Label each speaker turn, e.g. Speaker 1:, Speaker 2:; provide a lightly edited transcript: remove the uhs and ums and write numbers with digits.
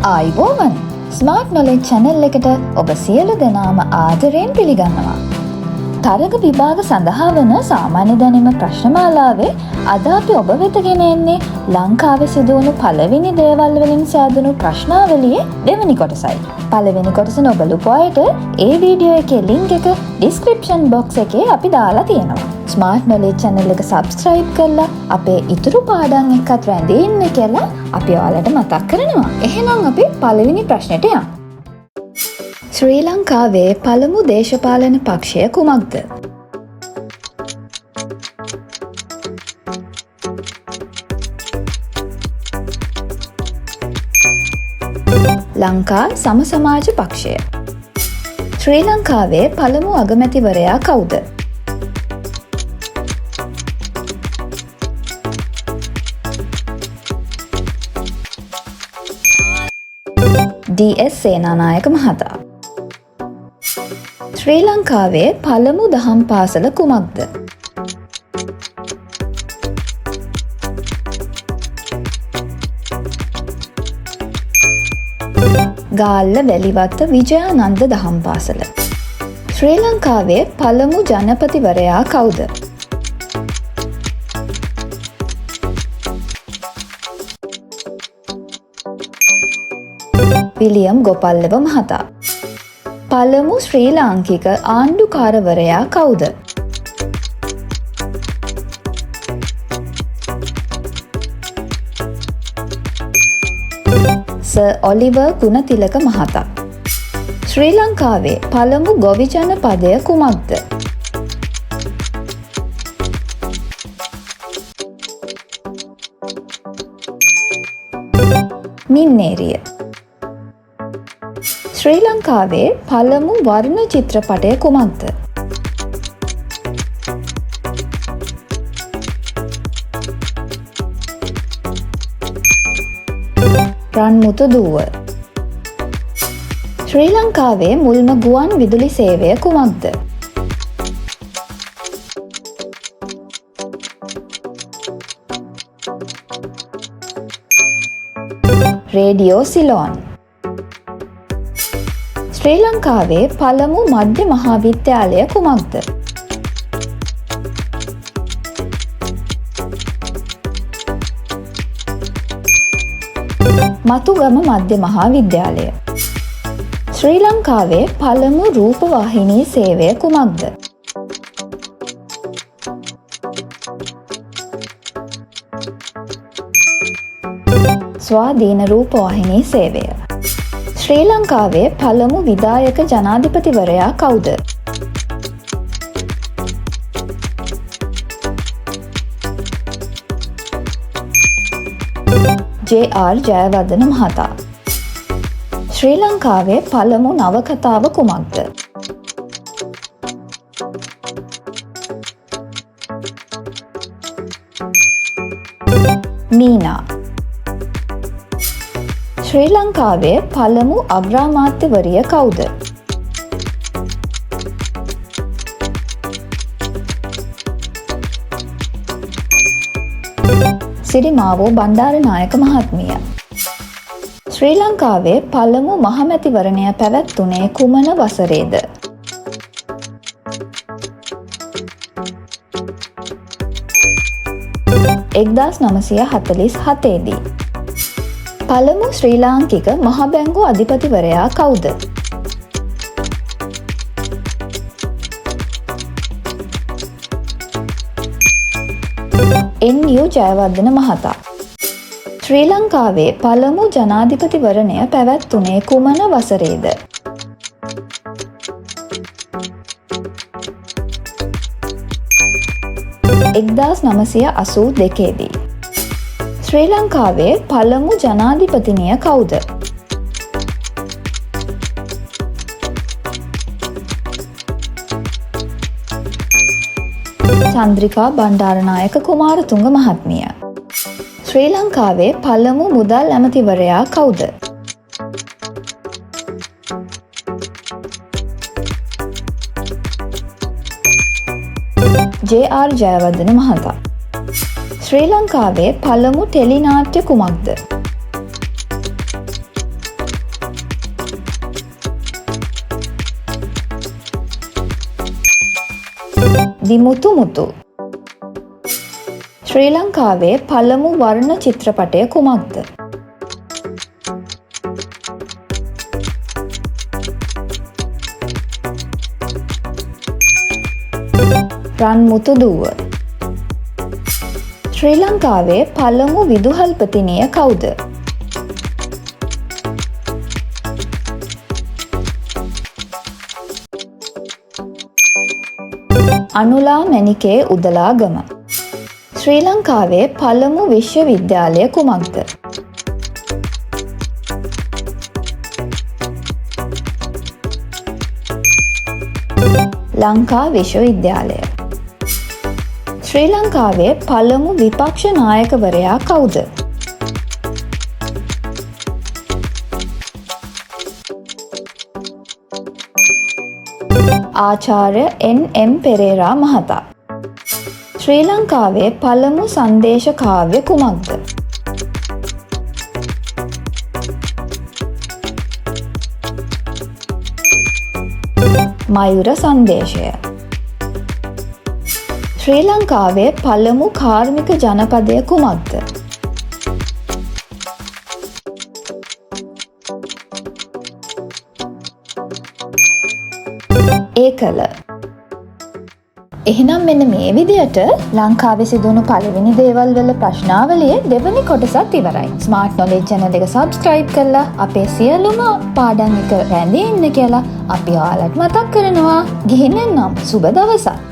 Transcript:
Speaker 1: ආයිබෝවන් smart knowledge channel එකට ඔබ සියලු දෙනාම ආදරයෙන් පිළිගන්නවා. තරග විභාග සඳහා වන සාමාන්‍ය දැනුම ප්‍රශ්නමාලාවේ අද අපි ඔබ වෙත ගෙන එන්නේ ලංකාවේ සිදුවුණු පළවෙනි දේවල් වලින් සෑදුණු ප්‍රශ්නාවලියේ දෙවෙනි කොටසයි. පළවෙනි කොටස නොබලපු අයට ඒ වීඩියෝ එකේ link එක description box එකේ අපි දාලා තියෙනවා. ස්මාර්ට් නොලෙජ් channel එක subscribe කරලා අපේ ඉතුරු පාඩම් එක්කත් රැඳී ඉන්න කියලා අපි ඔයාලට මතක් කරනවා. එහෙනම් අපි පළවෙනි ප්‍රශ්නෙට යමු. ශ්‍රී ලංකාවේ පළමු දේශපාලන පක්ෂය කුමක්ද? ලංකා සමසමාජ පක්ෂය. ශ්‍රී ලංකාවේ පළමු අගමැතිවරයා කවුද? ඩී.එස්. සේනානායක මහතා. ශ්‍රී ලංකාවේ පළමු දහම් පාසල කුමක්ද? ගාල්ල වැලිවත්ත විජයානන්ද දහම් පාසල. ශ්‍රී ලංකාවේ පළමු ජනපතිවරයා කවුද? විලියම් ගෝපල්ලව මහතා. පළමු ශ්‍රී ලාංකික ආණ්ඩුකාරවරයා කවුද? සර් ඔලිවර් ගුණතිලක මහතා. ශ්‍රී ලංකාවේ පළමු ගොවි ජනපදය කුමක්ද? මින්නේරිය. ශ්‍රී ලංකාවේ පළමු වර්ණ චිත්‍රපටය කුමක්ද? රන්මුතු දුව. ශ්‍රී ලංකාවේ මුල්ම ගුවන් විදුලි සේවය කුමක්ද? Radio Ceylon. ශ්‍රී ලංකාවේ පළමු මධ්‍ය මහාවිද්‍යාලය කුමක්ද? මතුගම මධ්‍ය මහාවිද්‍යාලය. ශ්‍රී ලංකාවේ පළමු රූපවාහිනී සේවය කුමක්ද? ස්වාධීන රූපවාහිනී සේවය. ශ්‍රී ලංකාවේ පළමු විධායක ජනාධිපතිවරයා කවුද? ජේ.ආර්. ජයවර්ධන මහතා. ශ්‍රී ලංකාවේ පළමු නවකතාව කුමක්ද? මීනා. ශ්‍රී ලංකාවේ පළමු අග්‍රාමාත්‍යවරිය කවුද? සිරිමාවෝ බණ්ඩාරනායක මහත්මිය. ශ්‍රී ලංකාවේ පළමු මහමැතිවරණය පැවැත්වුණේ කුමන වසරේද? එක්දාස් 947 දී. පළමු ශ්‍රී ලාංකික මහබැංකු අධිපතිවරයා කවුද? එන්.යූ. ජයවර්ධන මහතා. ශ්‍රී ලංකාවේ පළමු ජනාධිපතිවරණය පැවැත්වුණේ කුමන වසරේද? එක්දාස් 982 දී. ශ්‍රී ලංකාවේ පළමු ජනාධිපතිනිය කවුද? චන්ද්‍රිකා බණ්ඩාරනායක කුමාරතුංග මහත්මිය. ශ්‍රී ලංකාවේ පළමු මුදල් ඇමතිවරයා කවුද? ජේ.ආර්. ජයවර්ධන මහතා. ශ්‍රී ලංකාවේ පළමු ටෙලි නාට්‍ය කුමක්ද? දිමුතු මුතු. ශ්‍රී ලංකාවේ පළමු වර්ණ චිත්‍රපටය කුමක්ද? රන් මුතු දුව. ශ්‍රී ලංකාවේ පළමු විදුහල්පතිනිය කවුද? අනුලා මැණිකේ උදලාගම. ශ්‍රී ලංකාවේ පළමු විශ්වවිද්‍යාලය කුමක්ද? ලංකා විශ්වවිද්‍යාලය. ශ්‍රී ලංකාවේ පළමු විපක්ෂ නායකවරයා කවුද? ආචාර්ය එන්.එම්. පෙරේරා මහතා. ශ්‍රී ලංකාවේ පළමු සංදේශ කාව්‍ය කුමක්ද? මයුර සංදේශය. ශ්‍රී ලංකාවේ පළමු කාර්මික ජනපදය කුමක්ද? ඒකල. එහෙනම් මෙන්න මේ විදියට ලංකාවේ සිදුණු පළවෙනි දේවල් වල ප්‍රශ්නාවලියේ දෙවෙනි කොටසත් ඉවරයි. ස්මාර්ට් නොලෙජ් channel එක subscribe කරලා අපේ සියලුම පාඩම් එක රැඳී ඉන්න කියලා අපි ඔයාලට මතක් කරනවා. ගිහින් එන්නම්. සුබ දවසක්.